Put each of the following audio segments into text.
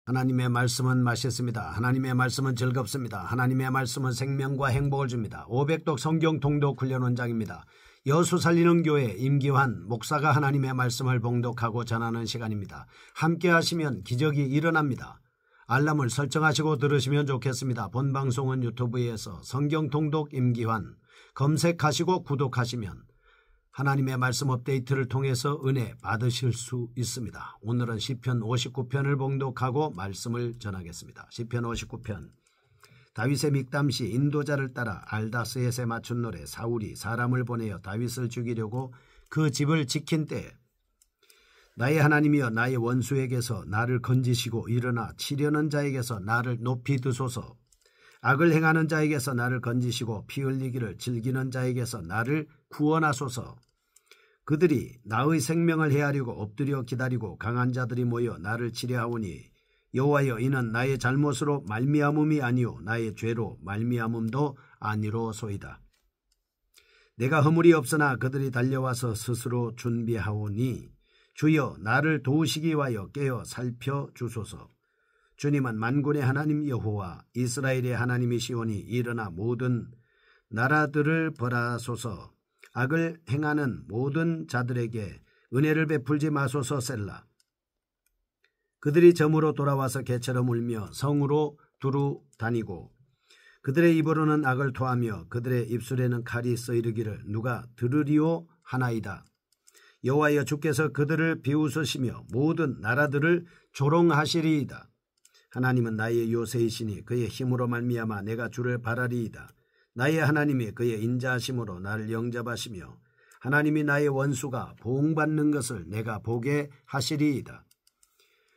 하나님의 말씀은 맛있습니다. 하나님의 말씀은 즐겁습니다. 하나님의 말씀은 생명과 행복을 줍니다. 500독 성경 통독 훈련 원장입니다. 여수 살리는 교회 임기환 목사가 하나님의 말씀을 봉독하고 전하는 시간입니다. 함께 하시면 기적이 일어납니다. 알람을 설정하시고 들으시면 좋겠습니다. 본 방송은 유튜브에서 성경 통독 임기환 검색하시고 구독하시면 하나님의 말씀 업데이트를 통해서 은혜 받으실 수 있습니다. 오늘은 시편 59편을 봉독하고 말씀을 전하겠습니다. 시편 59편. 다윗의 믹담시 인도자를 따라 알다스햇에 맞춘 노래. 사울이 사람을 보내어 다윗을 죽이려고 그 집을 지킨 때에 나의 하나님이여 나의 원수에게서 나를 건지시고 일어나 치려는 자에게서 나를 높이 드소서. 악을 행하는 자에게서 나를 건지시고 피 흘리기를 즐기는 자에게서 나를 구원하소서. 그들이 나의 생명을 헤아리고 엎드려 기다리고 강한 자들이 모여 나를 치려하오니 여호와여 이는 나의 잘못으로 말미암음이 아니요 나의 죄로 말미암음도 아니로소이다. 내가 허물이 없으나 그들이 달려와서 스스로 준비하오니 주여 나를 도우시기 위하여 깨어 살펴주소서. 주님은 만군의 하나님 여호와 이스라엘의 하나님이시오니 일어나 모든 나라들을 벌하소서. 악을 행하는 모든 자들에게 은혜를 베풀지 마소서. 셀라. 그들이 점으로 돌아와서 개처럼 울며 성으로 두루 다니고 그들의 입으로는 악을 토하며 그들의 입술에는 칼이 써이르기를 누가 들으리오 하나이다. 여호와여 주께서 그들을 비웃으시며 모든 나라들을 조롱하시리이다. 하나님은 나의 요새이시니 그의 힘으로 말미암아 내가 주를 바라리이다. 나의 하나님이 그의 인자하심으로 나를 영접하시며 하나님이 나의 원수가 보응받는 것을 내가 보게 하시리이다.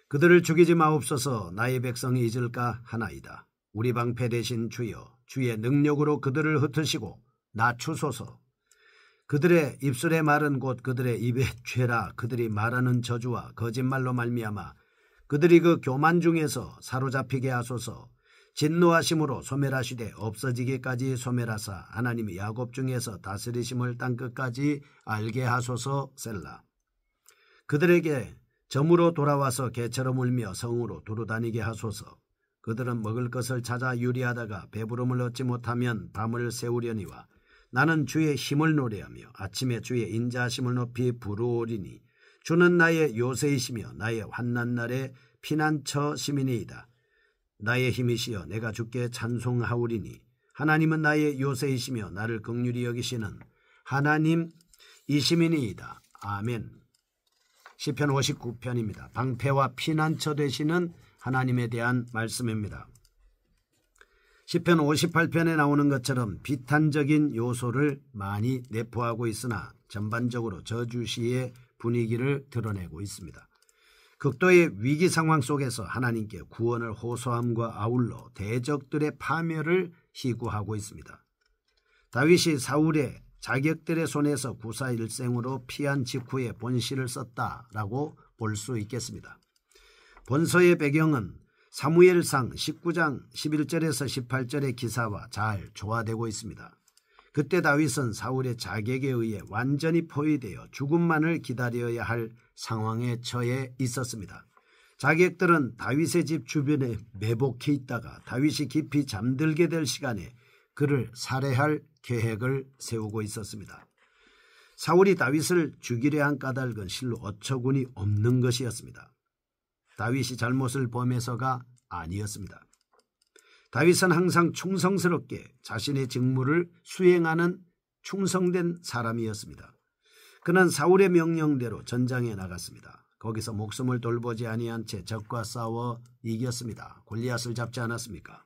그들을 죽이지 마옵소서. 나의 백성이 잊을까 하나이다. 우리 방패 되신 주여 주의 능력으로 그들을 흩으시고 낮추소서. 그들의 입술의 말은 곧 그들의 입의 죄라. 그들이 말하는 저주와 거짓말로 말미암아 그들이 그 교만 중에서 사로잡히게 하소서. 진노하심으로 소멸하시되 없어지기까지 소멸하사 하나님이 야곱 중에서 다스리심을 땅끝까지 알게 하소서. 셀라. 그들에게 점으로 돌아와서 개처럼 울며 성으로 두루다니게 하소서. 그들은 먹을 것을 찾아 유리하다가 배부름을 얻지 못하면 밤을 새우려니와 나는 주의 힘을 노래하며 아침에 주의 인자하심을 높이 부르오리니 주는 나의 요새이시며 나의 환난날의 피난처 시민이이다. 나의 힘이시여 내가 주께 찬송하오리니 하나님은 나의 요새이시며 나를 긍휼히 여기시는 하나님이시민이이다. 아멘. 시편 59편입니다. 방패와 피난처 되시는 하나님에 대한 말씀입니다. 시편 58편에 나오는 것처럼 비탄적인 요소를 많이 내포하고 있으나 전반적으로 저주시의 분위기를 드러내고 있습니다. 극도의 위기 상황 속에서 하나님께 구원을 호소함과 아울러 대적들의 파멸을 희구하고 있습니다. 다윗이 사울의 자격들의 손에서 구사일생으로 피한 직후에 본시를 썼다라고 볼 수 있겠습니다. 본서의 배경은 사무엘상 19장 11절에서 18절의 기사와 잘 조화되고 있습니다. 그때 다윗은 사울의 자격에 의해 완전히 포위되어 죽음만을 기다려야 할 상황에 처해 있었습니다. 자객들은 다윗의 집 주변에 매복해 있다가 다윗이 깊이 잠들게 될 시간에 그를 살해할 계획을 세우고 있었습니다. 사울이 다윗을 죽이려 한 까닭은 실로 어처구니 없는 것이었습니다. 다윗이 잘못을 범해서가 아니었습니다. 다윗은 항상 충성스럽게 자신의 직무를 수행하는 충성된 사람이었습니다. 그는 사울의 명령대로 전장에 나갔습니다. 거기서 목숨을 돌보지 아니한 채 적과 싸워 이겼습니다. 골리앗을 잡지 않았습니까?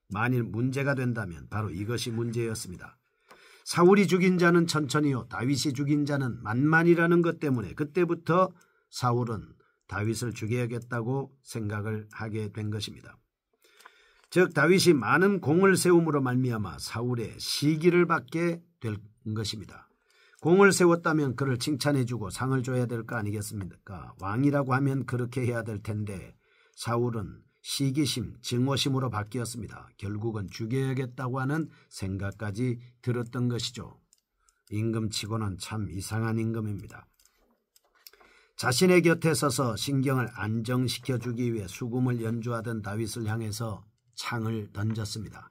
만일 문제가 된다면 바로 이것이 문제였습니다. 사울이 죽인 자는 천천히요 다윗이 죽인 자는 만만이라는 것 때문에 그때부터 사울은 다윗을 죽여야겠다고 생각을 하게 된 것입니다. 즉 다윗이 많은 공을 세움으로 말미암아 사울의 시기를 받게 될 것입니다. 공을 세웠다면 그를 칭찬해주고 상을 줘야 될 거 아니겠습니까? 왕이라고 하면 그렇게 해야 될 텐데 사울은 시기심, 증오심으로 바뀌었습니다. 결국은 죽여야겠다고 하는 생각까지 들었던 것이죠. 임금치고는 참 이상한 임금입니다. 자신의 곁에 서서 신경을 안정시켜주기 위해 수금을 연주하던 다윗을 향해서 창을 던졌습니다.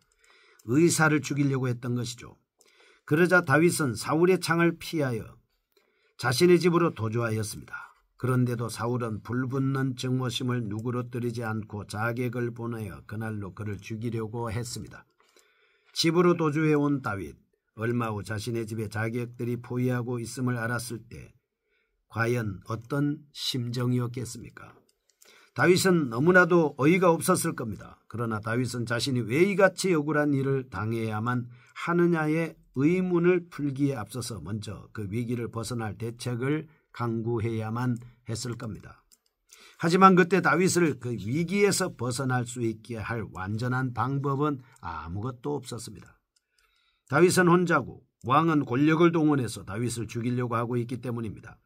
의사를 죽이려고 했던 것이죠. 그러자 다윗은 사울의 창을 피하여 자신의 집으로 도주하였습니다. 그런데도 사울은 불붙는 증오심을 누그러뜨리지 않고 자객을 보내어 그날로 그를 죽이려고 했습니다. 집으로 도주해온 다윗, 얼마 후 자신의 집에 자객들이 포위하고 있음을 알았을 때 과연 어떤 심정이었겠습니까? 다윗은 너무나도 어이가 없었을 겁니다. 그러나 다윗은 자신이 왜 이같이 억울한 일을 당해야만 하느냐의 의문을 풀기에 앞서서 먼저 그 위기를 벗어날 대책을 강구해야만 했을 겁니다. 하지만 그때 다윗을 그 위기에서 벗어날 수 있게 할 완전한 방법은 아무것도 없었습니다. 다윗은 혼자고 왕은 권력을 동원해서 다윗을 죽이려고 하고 있기 때문입니다.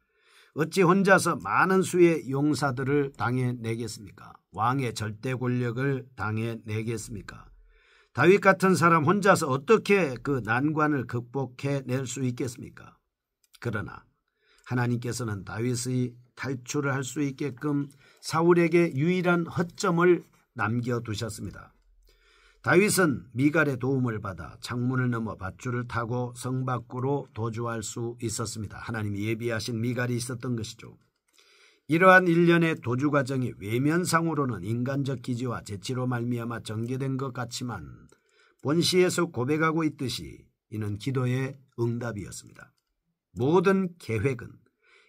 어찌 혼자서 많은 수의 용사들을 당해내겠습니까? 왕의 절대 권력을 당해내겠습니까? 다윗 같은 사람 혼자서 어떻게 그 난관을 극복해낼 수 있겠습니까? 그러나 하나님께서는 다윗의 탈출을 할 수 있게끔 사울에게 유일한 허점을 남겨두셨습니다. 다윗은 미갈의 도움을 받아 창문을 넘어 밧줄을 타고 성 밖으로 도주할 수 있었습니다. 하나님이 예비하신 미갈이 있었던 것이죠. 이러한 일련의 도주 과정이 외면상으로는 인간적 기지와 재치로 말미암아 전개된 것 같지만 본시에서 고백하고 있듯이 이는 기도의 응답이었습니다. 모든 계획은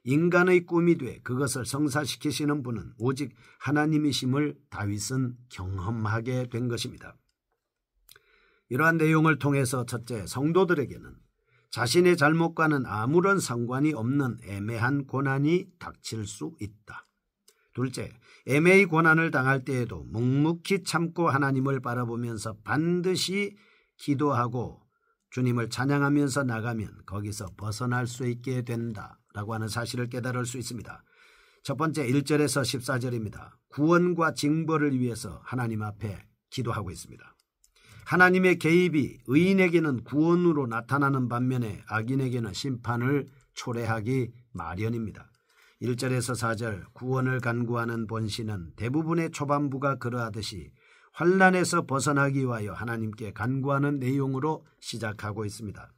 인간의 꿈이 돼 그것을 성사시키시는 분은 오직 하나님이심을 다윗은 경험하게 된 것입니다. 이러한 내용을 통해서 첫째, 성도들에게는 자신의 잘못과는 아무런 상관이 없는 애매한 고난이 닥칠 수 있다. 둘째, 애매의 고난을 당할 때에도 묵묵히 참고 하나님을 바라보면서 반드시 기도하고 주님을 찬양하면서 나가면 거기서 벗어날 수 있게 된다라고 하는 사실을 깨달을 수 있습니다. 첫 번째 1절에서 14절입니다. 구원과 징벌을 위해서 하나님 앞에 기도하고 있습니다. 하나님의 개입이 의인에게는 구원으로 나타나는 반면에 악인에게는 심판을 초래하기 마련입니다. 1절에서 4절 구원을 간구하는 본시는 대부분의 초반부가 그러하듯이 환난에서 벗어나기 위하여 하나님께 간구하는 내용으로 시작하고 있습니다.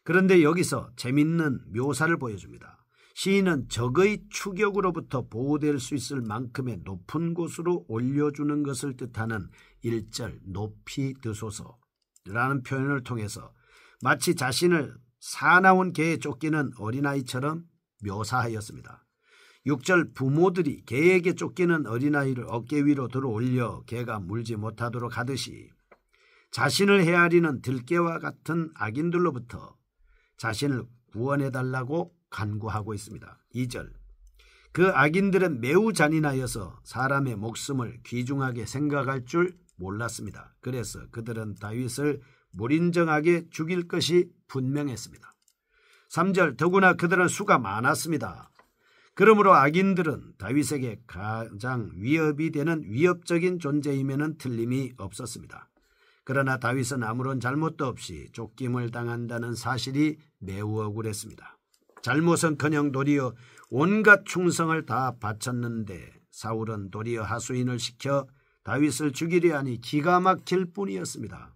그런데 여기서 재밌는 묘사를 보여줍니다. 시인은 적의 추격으로부터 보호될 수 있을 만큼의 높은 곳으로 올려주는 것을 뜻하는 1절 높이 드소서라는 표현을 통해서 마치 자신을 사나운 개에 쫓기는 어린아이처럼 묘사하였습니다. 6절 부모들이 개에게 쫓기는 어린아이를 어깨 위로 들어 올려 개가 물지 못하도록 하듯이 자신을 헤아리는 들개와 같은 악인들로부터 자신을 구원해달라고 간구하고 있습니다. 2절 그 악인들은 매우 잔인하여서 사람의 목숨을 귀중하게 생각할 줄 몰랐습니다. 그래서 그들은 다윗을 무린정하게 죽일 것이 분명했습니다. 3절 더구나 그들은 수가 많았습니다. 그러므로 악인들은 다윗에게 가장 위협이 되는 위협적인 존재임에는 틀림이 없었습니다. 그러나 다윗은 아무런 잘못도 없이 쫓김을 당한다는 사실이 매우 억울했습니다. 잘못은커녕 도리어 온갖 충성을 다 바쳤는데 사울은 도리어 하수인을 시켜 다윗을 죽이려 하니 기가 막힐 뿐이었습니다.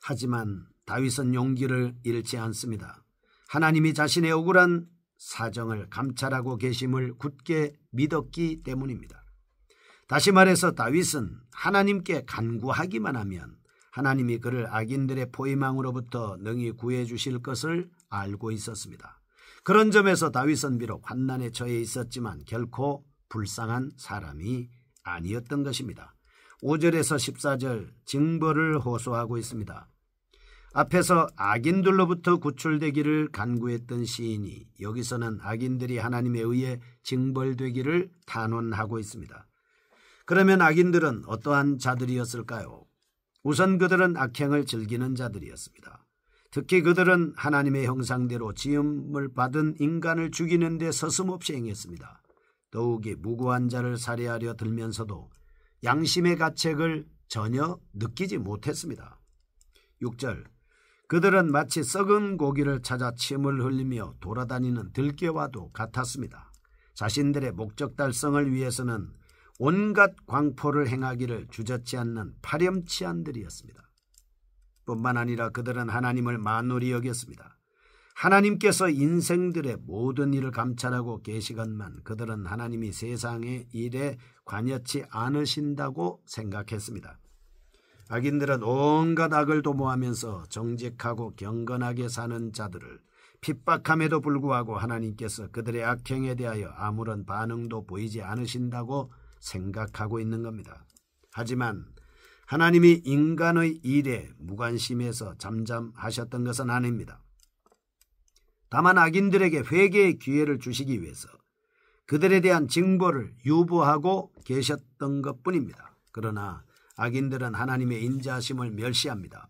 하지만 다윗은 용기를 잃지 않습니다. 하나님이 자신의 억울한 사정을 감찰하고 계심을 굳게 믿었기 때문입니다. 다시 말해서 다윗은 하나님께 간구하기만 하면 하나님이 그를 악인들의 포위망으로부터 능히 구해 주실 것을 알고 있었습니다. 그런 점에서 다윗은 비록 환난에 처해 있었지만 결코 불쌍한 사람이 아니었던 것입니다. 5절에서 14절 징벌을 호소하고 있습니다. 앞에서 악인들로부터 구출되기를 간구했던 시인이 여기서는 악인들이 하나님에 의해 징벌되기를 탄원하고 있습니다. 그러면 악인들은 어떠한 자들이었을까요? 우선 그들은 악행을 즐기는 자들이었습니다. 특히 그들은 하나님의 형상대로 지음을 받은 인간을 죽이는 데 서슴없이 행했습니다. 더욱이 무고한 자를 살해하려 들면서도 양심의 가책을 전혀 느끼지 못했습니다. 6절 그들은 마치 썩은 고기를 찾아 침을 흘리며 돌아다니는 들깨와도 같았습니다. 자신들의 목적 달성을 위해서는 온갖 광포를 행하기를 주저치 않는 파렴치한들이었습니다. 뿐만 아니라 그들은 하나님을 만홀히 여겼습니다. 하나님께서 인생들의 모든 일을 감찰하고 계시건만 그들은 하나님이 세상의 일에 관여치 않으신다고 생각했습니다. 악인들은 온갖 악을 도모하면서 정직하고 경건하게 사는 자들을 핍박함에도 불구하고 하나님께서 그들의 악행에 대하여 아무런 반응도 보이지 않으신다고 생각하고 있는 겁니다. 하지만 하나님이 인간의 일에 무관심해서 잠잠하셨던 것은 아닙니다. 다만 악인들에게 회개의 기회를 주시기 위해서 그들에 대한 징벌을 유보하고 계셨던 것뿐입니다. 그러나 악인들은 하나님의 인자하심을 멸시합니다.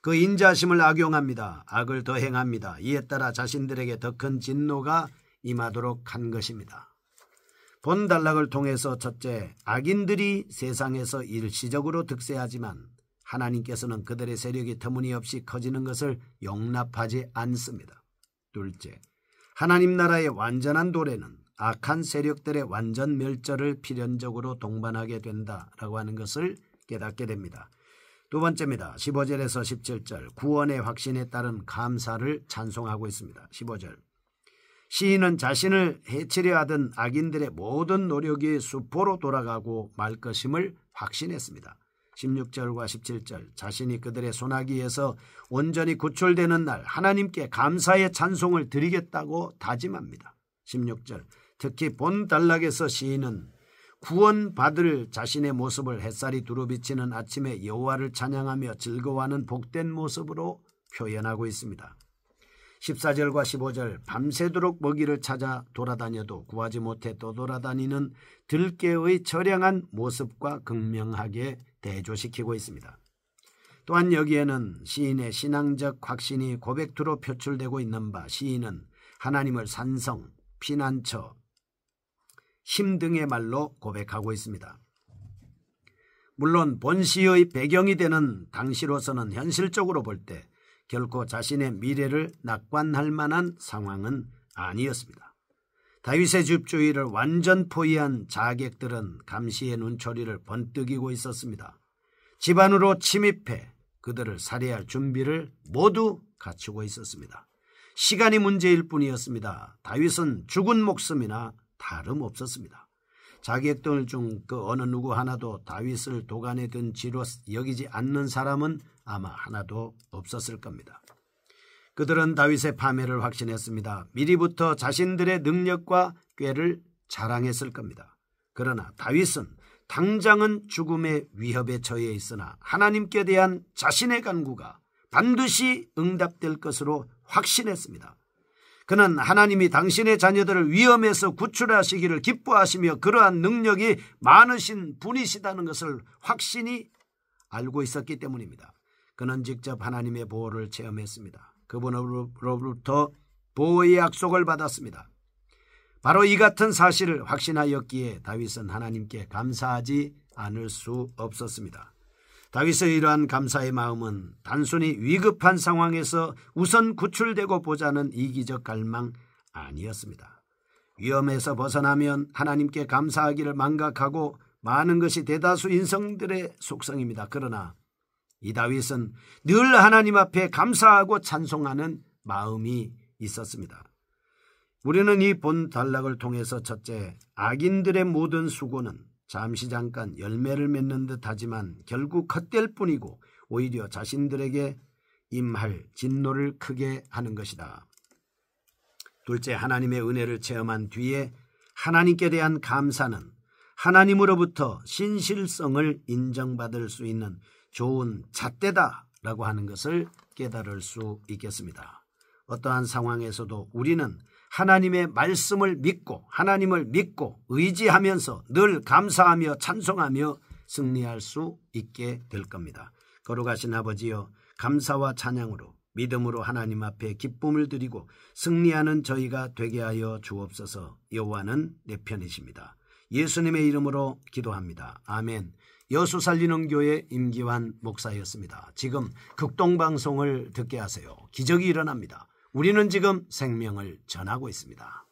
그 인자하심을 악용합니다. 악을 더 행합니다. 이에 따라 자신들에게 더 큰 진노가 임하도록 한 것입니다. 본 단락을 통해서 첫째, 악인들이 세상에서 일시적으로 득세하지만 하나님께서는 그들의 세력이 터무니없이 커지는 것을 용납하지 않습니다. 둘째, 하나님 나라의 완전한 도래는 악한 세력들의 완전 멸절을 필연적으로 동반하게 된다라고 하는 것을 깨닫게 됩니다. 두 번째입니다. 15절에서 17절 구원의 확신에 따른 감사를 찬송하고 있습니다. 15절 시인은 자신을 해치려 하던 악인들의 모든 노력이 수포로 돌아가고 말 것임을 확신했습니다. 16절과 17절 자신이 그들의 손아귀에서 온전히 구출되는 날 하나님께 감사의 찬송을 드리겠다고 다짐합니다. 16절 특히 본 단락에서 시인은 구원받을 자신의 모습을 햇살이 두루비치는 아침에 여호와를 찬양하며 즐거워하는 복된 모습으로 표현하고 있습니다. 14절과 15절 밤새도록 먹이를 찾아 돌아다녀도 구하지 못해 떠돌아다니는 들깨의 처량한 모습과 극명하게 대조시키고 있습니다. 또한 여기에는 시인의 신앙적 확신이 고백투로 표출되고 있는 바 시인은 하나님을 산성, 피난처, 힘 등의 말로 고백하고 있습니다. 물론 본 시의 배경이 되는 당시로서는 현실적으로 볼 때 결코 자신의 미래를 낙관할 만한 상황은 아니었습니다. 다윗의 집주의를 완전 포위한 자객들은 감시의 눈초리를 번뜩이고 있었습니다. 집 안으로 침입해 그들을 살해할 준비를 모두 갖추고 있었습니다. 시간이 문제일 뿐이었습니다. 다윗은 죽은 목숨이나 다름없었습니다. 자객들 중 그 어느 누구 하나도 다윗을 도간에 든 쥐로 여기지 않는 사람은 아마 하나도 없었을 겁니다. 그들은 다윗의 파멸을 확신했습니다. 미리부터 자신들의 능력과 꾀를 자랑했을 겁니다. 그러나 다윗은 당장은 죽음의 위협에 처해 있으나 하나님께 대한 자신의 간구가 반드시 응답될 것으로 확신했습니다. 그는 하나님이 당신의 자녀들을 위험에서 구출하시기를 기뻐하시며 그러한 능력이 많으신 분이시다는 것을 확신히 알고 있었기 때문입니다. 그는 직접 하나님의 보호를 체험했습니다. 그분으로부터 보호의 약속을 받았습니다. 바로 이 같은 사실을 확신하였기에 다윗은 하나님께 감사하지 않을 수 없었습니다. 다윗의 이러한 감사의 마음은 단순히 위급한 상황에서 우선 구출되고 보자는 이기적 갈망 아니었습니다. 위험에서 벗어나면 하나님께 감사하기를 망각하고 많은 것이 대다수 인성들의 속성입니다. 그러나 이 다윗은 늘 하나님 앞에 감사하고 찬송하는 마음이 있었습니다. 우리는 이 본 단락을 통해서 첫째, 악인들의 모든 수고는 잠시 잠깐 열매를 맺는 듯 하지만 결국 헛될 뿐이고 오히려 자신들에게 임할 진노를 크게 하는 것이다. 둘째, 하나님의 은혜를 체험한 뒤에 하나님께 대한 감사는 하나님으로부터 신실성을 인정받을 수 있는 좋은 잣대다라고 하는 것을 깨달을 수 있겠습니다. 어떠한 상황에서도 우리는 하나님의 말씀을 믿고 하나님을 믿고 의지하면서 늘 감사하며 찬송하며 승리할 수 있게 될 겁니다. 거룩하신 아버지여, 감사와 찬양으로 믿음으로 하나님 앞에 기쁨을 드리고 승리하는 저희가 되게 하여 주옵소서. 여호와는 내 편이십니다. 예수님의 이름으로 기도합니다. 아멘. 여수 살리는 교회 임기환 목사였습니다. 지금 극동방송을 듣게 하세요. 기적이 일어납니다. 우리는 지금 생명을 전하고 있습니다.